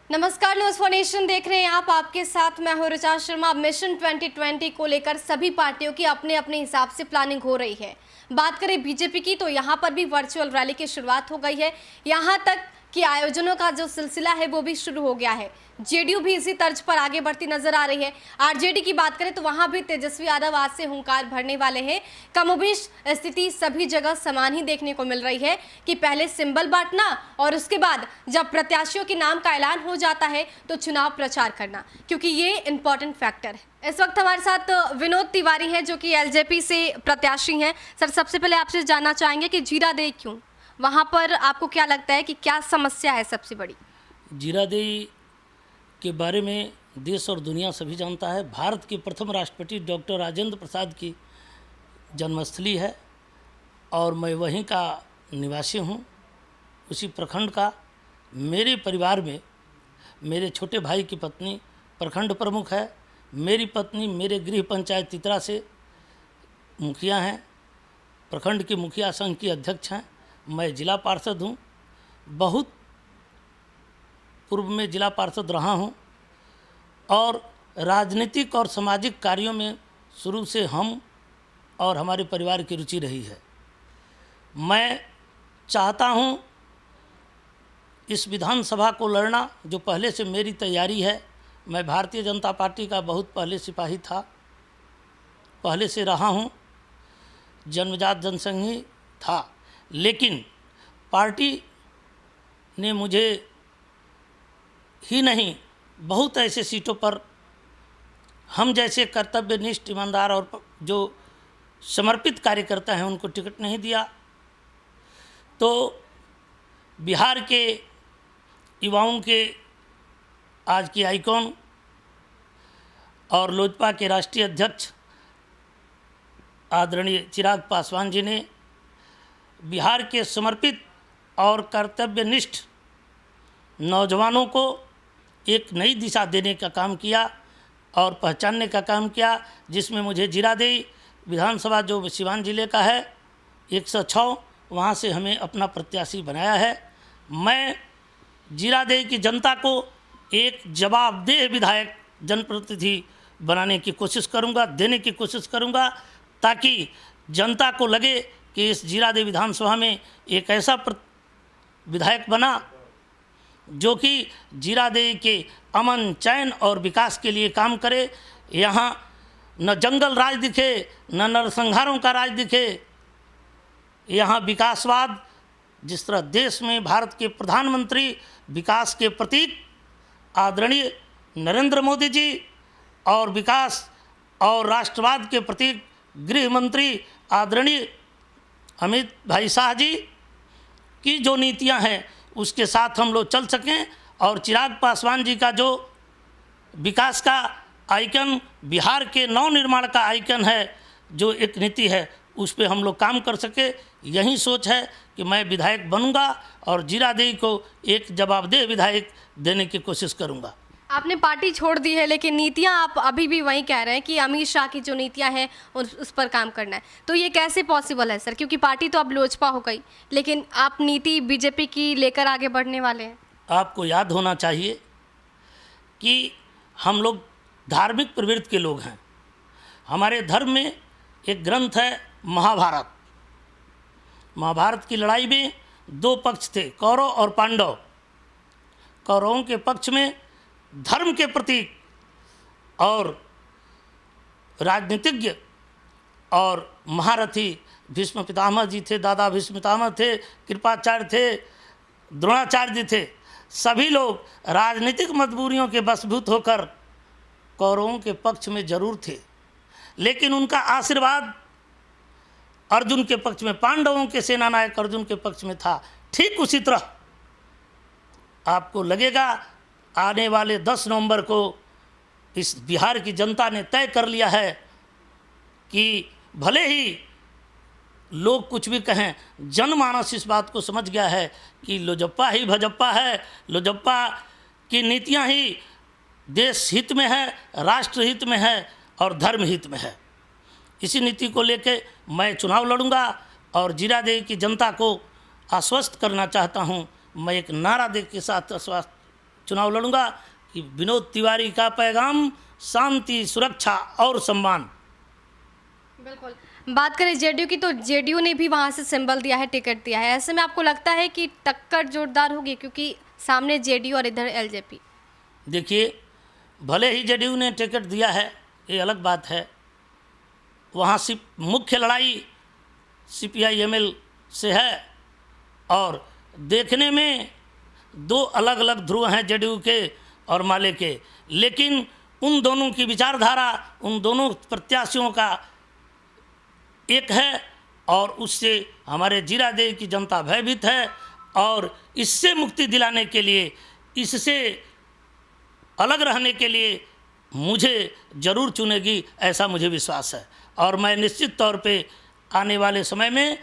नमस्कार, news for nation देख रहे हैं आप। आपके साथ मैं हूं ऋचा शर्मा। मिशन 2020 को लेकर सभी पार्टियों की अपने अपने हिसाब से प्लानिंग हो रही है। बात करें बीजेपी की तो यहां पर भी वर्चुअल रैली की शुरुआत हो गई है। यहां तक कि आयोजनों का जो सिलसिला है वो भी शुरू हो गया है। जेडीयू भी इसी तर्ज पर आगे बढ़ती नजर आ रही है। आरजेडी की बात करें तो वहां भी तेजस्वी यादव आज से हुंकार भरने वाले हैं। कमोबेश स्थिति सभी जगह समान ही देखने को मिल रही है कि पहले सिंबल बांटना और उसके बाद जब प्रत्याशियों के नाम का ऐलान हो जाता है तो चुनाव प्रचार करना, क्योंकि ये इंपॉर्टेंट फैक्टर है। इस वक्त हमारे साथ विनोद तिवारी हैं जो कि एलजेपी से प्रत्याशी हैं। सर, सबसे पहले आपसे जानना चाहेंगे कि जीरादेई क्यों, वहां पर आपको क्या लगता है कि क्या समस्या है सबसे बड़ी? जीरादेई के बारे में देश और दुनिया सभी जानता है। भारत के प्रथम राष्ट्रपति डॉक्टर राजेंद्र प्रसाद की जन्मस्थली है और मैं वहीं का निवासी हूँ, उसी प्रखंड का। मेरे परिवार में मेरे छोटे भाई की पत्नी प्रखंड प्रमुख है। मेरी पत्नी मेरे गृह पंचायत तितरा से मुखिया हैं, प्रखंड के मुखिया संघ की अध्यक्ष हैं। मैं जिला पार्षद हूँ, बहुत पूर्व में जिला पार्षद रहा हूँ और राजनीतिक और सामाजिक कार्यों में शुरू से हम और हमारे परिवार की रुचि रही है। मैं चाहता हूँ इस विधानसभा को लड़ना, जो पहले से मेरी तैयारी है। मैं भारतीय जनता पार्टी का बहुत पहले सिपाही था, पहले से रहा हूँ, जन्मजात जनसंघी था, लेकिन पार्टी ने मुझे ही नहीं, बहुत ऐसे सीटों पर हम जैसे कर्तव्यनिष्ठ, ईमानदार और जो समर्पित कार्यकर्ता हैं उनको टिकट नहीं दिया। तो बिहार के युवाओं के आज की आइकॉन और लोजपा के राष्ट्रीय अध्यक्ष आदरणीय चिराग पासवान जी ने बिहार के समर्पित और कर्तव्यनिष्ठ नौजवानों को एक नई दिशा देने का काम किया और पहचानने का काम किया, जिसमें मुझे जीरादेई विधानसभा जो सिवान जिले का है 106, वहाँ से हमें अपना प्रत्याशी बनाया है। मैं जीरादेई की जनता को एक जवाबदेह विधायक जनप्रतिनिधि बनाने की कोशिश करूँगा, देने की कोशिश करूँगा, ताकि जनता को लगे कि इस जीरादेई विधानसभा में एक ऐसा विधायक बना जो कि जीरादेई के अमन, चैन और विकास के लिए काम करे। यहाँ न जंगल राज दिखे, न नरसंहारों का राज दिखे। यहाँ विकासवाद, जिस तरह देश में भारत के प्रधानमंत्री विकास के प्रतीक आदरणीय नरेंद्र मोदी जी और विकास और राष्ट्रवाद के प्रतीक गृह मंत्री आदरणीय अमित भाई शाह जी की जो नीतियां हैं उसके साथ हम लोग चल सकें, और चिराग पासवान जी का जो विकास का आइकन, बिहार के नवनिर्माण का आइकन है, जो एक नीति है, उस पे हम लोग काम कर सके। यही सोच है कि मैं विधायक बनूंगा और जीरादेई को एक जवाबदेह विधायक देने की कोशिश करूंगा। आपने पार्टी छोड़ दी है, लेकिन नीतियां आप अभी भी वही कह रहे हैं कि अमित शाह की जो नीतियां हैं उस पर काम करना है। तो ये कैसे पॉसिबल है सर? क्योंकि पार्टी तो अब लोजपा हो गई, लेकिन आप नीति बीजेपी की लेकर आगे बढ़ने वाले हैं। आपको याद होना चाहिए कि हम लोग धार्मिक प्रवृत्ति के लोग हैं। हमारे धर्म में एक ग्रंथ है महाभारत। महाभारत की लड़ाई में दो पक्ष थे, कौरव और पांडव। कौरवों के पक्ष में धर्म के प्रतीक और राजनीतिज्ञ और महारथी भीष्म पितामह जी थे, दादा भीष्म पितामह थे, कृपाचार्य थे, द्रोणाचार्य जी थे। सभी लोग राजनीतिक मजबूरियों के वशभूत होकर कौरवों के पक्ष में जरूर थे, लेकिन उनका आशीर्वाद अर्जुन के पक्ष में, पांडवों के सेना नायक अर्जुन के पक्ष में था। ठीक उसी तरह आपको लगेगा आने वाले 10 नवंबर को इस बिहार की जनता ने तय कर लिया है कि भले ही लोग कुछ भी कहें, जनमानस इस बात को समझ गया है कि लोजप्पा ही भजप्पा है। लोजप्पा की नीतियां ही देश हित में है, राष्ट्र हित में है और धर्म हित में है। इसी नीति को लेकर मैं चुनाव लड़ूंगा और जीरादेई की जनता को आश्वस्त करना चाहता हूं। मैं एक नारा दे के साथ आश्वस्त चुनाव लड़ूंगा कि विनोद तिवारी का पैगाम शांति, सुरक्षा और सम्मान। बिल्कुल। बात करें जेडीयू की, तो जेडीयू ने भी वहां से सिंबल दिया है, टिकट दिया है। ऐसे में आपको लगता है कि टक्कर जोरदार होगी, क्योंकि सामने जेडीयू और इधर एलजेपी? देखिए, भले ही जेडीयू ने टिकट दिया है, ये अलग बात है। वहाँ सिर्फ मुख्य लड़ाई CPI-ML से है और देखने में दो अलग अलग ध्रुव हैं जेडीयू के और माले के, लेकिन उन दोनों की विचारधारा, उन दोनों प्रत्याशियों का एक है और उससे हमारे जीरादेई की जनता भयभीत है और इससे मुक्ति दिलाने के लिए, इससे अलग रहने के लिए मुझे ज़रूर चुनेगी, ऐसा मुझे विश्वास है। और मैं निश्चित तौर पे आने वाले समय में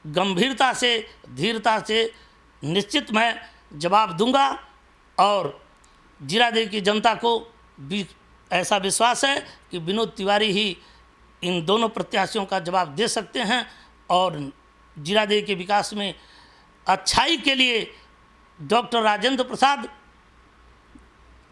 गंभीरता से, धीरता से निश्चित मैं जवाब दूंगा और जीरादेई की जनता को भी ऐसा विश्वास है कि विनोद तिवारी ही इन दोनों प्रत्याशियों का जवाब दे सकते हैं और जीरादेई के विकास में अच्छाई के लिए डॉक्टर राजेंद्र प्रसाद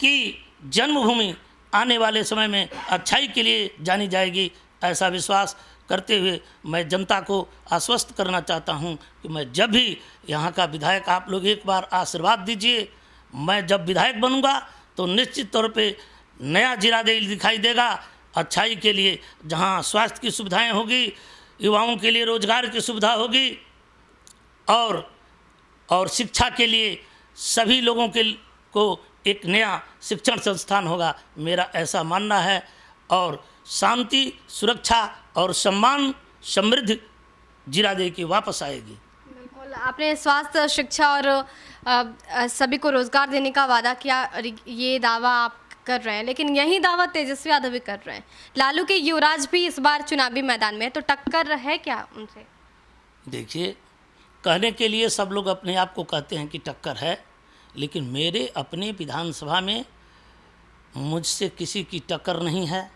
की जन्मभूमि आने वाले समय में अच्छाई के लिए जानी जाएगी, ऐसा विश्वास करते हुए मैं जनता को आश्वस्त करना चाहता हूं कि मैं जब भी यहां का विधायक, आप लोग एक बार आशीर्वाद दीजिए, मैं जब विधायक बनूंगा तो निश्चित तौर पे नया जीरादेई दिखाई देगा, अच्छाई के लिए, जहां स्वास्थ्य की सुविधाएं होगी, युवाओं के लिए रोजगार की सुविधा होगी और शिक्षा के लिए सभी लोगों को एक नया शिक्षण संस्थान होगा, मेरा ऐसा मानना है। और शांति, सुरक्षा और सम्मान, समृद्धि जीरादेई की वापस आएगी। बिल्कुल, आपने स्वास्थ्य, शिक्षा और सभी को रोजगार देने का वादा किया, ये दावा आप कर रहे हैं, लेकिन यही दावा तेजस्वी यादव भी कर रहे हैं। लालू के युवराज भी इस बार चुनावी मैदान में है, तो टक्कर है क्या उनसे? देखिए, कहने के लिए सब लोग अपने आप को कहते हैं कि टक्कर है, लेकिन मेरे अपने विधानसभा में मुझसे किसी की टक्कर नहीं है।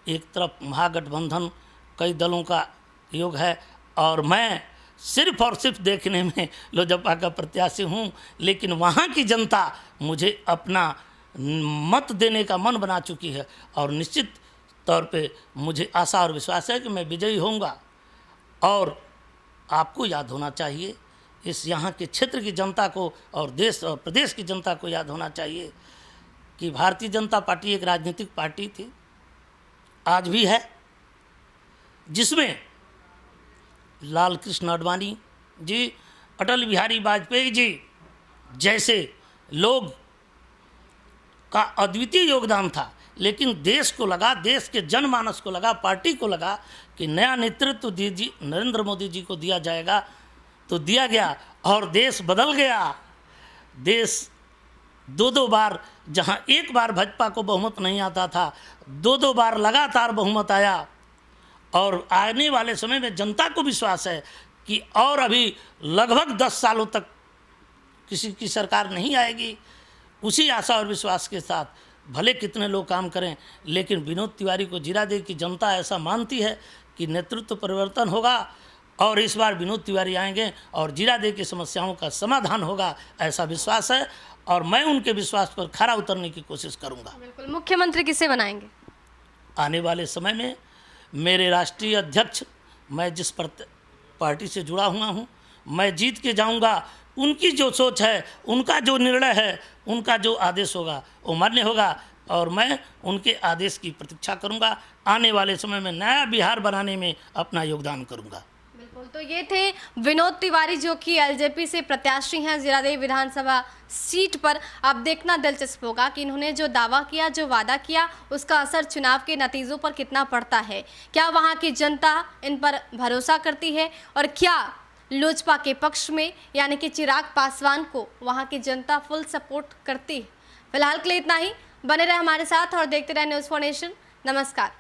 एक तरफ महागठबंधन कई दलों का योग है और मैं सिर्फ और सिर्फ देखने में लोजपा का प्रत्याशी हूँ, लेकिन वहाँ की जनता मुझे अपना मत देने का मन बना चुकी है और निश्चित तौर पे मुझे आशा और विश्वास है कि मैं विजयी होऊंगा। और आपको याद होना चाहिए, इस यहाँ के क्षेत्र की जनता को और देश और प्रदेश की जनता को याद होना चाहिए कि भारतीय जनता पार्टी एक राजनीतिक पार्टी थी, आज भी है, जिसमें लाल कृष्ण आडवाणी जी, अटल बिहारी वाजपेयी जी जैसे लोग का अद्वितीय योगदान था। लेकिन देश को लगा, देश के जनमानस को लगा, पार्टी को लगा कि नया नेतृत्व दीजिए, नरेंद्र मोदी जी को दिया जाएगा, तो दिया गया और देश बदल गया। देश दो बार, जहां एक बार भाजपा को बहुमत नहीं आता था, दो बार लगातार बहुमत आया और आने वाले समय में जनता को विश्वास है कि और अभी लगभग 10 सालों तक किसी की सरकार नहीं आएगी। उसी आशा और विश्वास के साथ भले कितने लोग काम करें, लेकिन विनोद तिवारी को जीरादेई की जनता ऐसा मानती है कि नेतृत्व परिवर्तन होगा और इस बार विनोद तिवारी आएंगे और जीरादेई की समस्याओं का समाधान होगा, ऐसा विश्वास है और मैं उनके विश्वास पर खरा उतरने की कोशिश करूंगा। बिल्कुल। मुख्यमंत्री किसे बनाएंगे? आने वाले समय में मेरे राष्ट्रीय अध्यक्ष, मैं जिस पार्टी से जुड़ा हुआ हूँ, मैं जीत के जाऊँगा। उनकी जो सोच है, उनका जो निर्णय है, उनका जो आदेश होगा वो मान्य होगा और मैं उनके आदेश की प्रतीक्षा करूंगा। आने वाले समय में नया बिहार बनाने में अपना योगदान करूंगा। बिल्कुल। तो ये थे विनोद तिवारी, जो कि एलजेपी से प्रत्याशी हैं जीरादेई विधानसभा सीट पर। अब देखना दिलचस्प होगा कि इन्होंने जो दावा किया, जो वादा किया, उसका असर चुनाव के नतीजों पर कितना पड़ता है। क्या वहाँ की जनता इन पर भरोसा करती है और क्या लोजपा के पक्ष में यानी कि चिराग पासवान को वहाँ की जनता फुल सपोर्ट करती है? फिलहाल के लिए इतना ही। बने रहे हमारे साथ और देखते रहे न्यूज़4 नेशन। नमस्कार।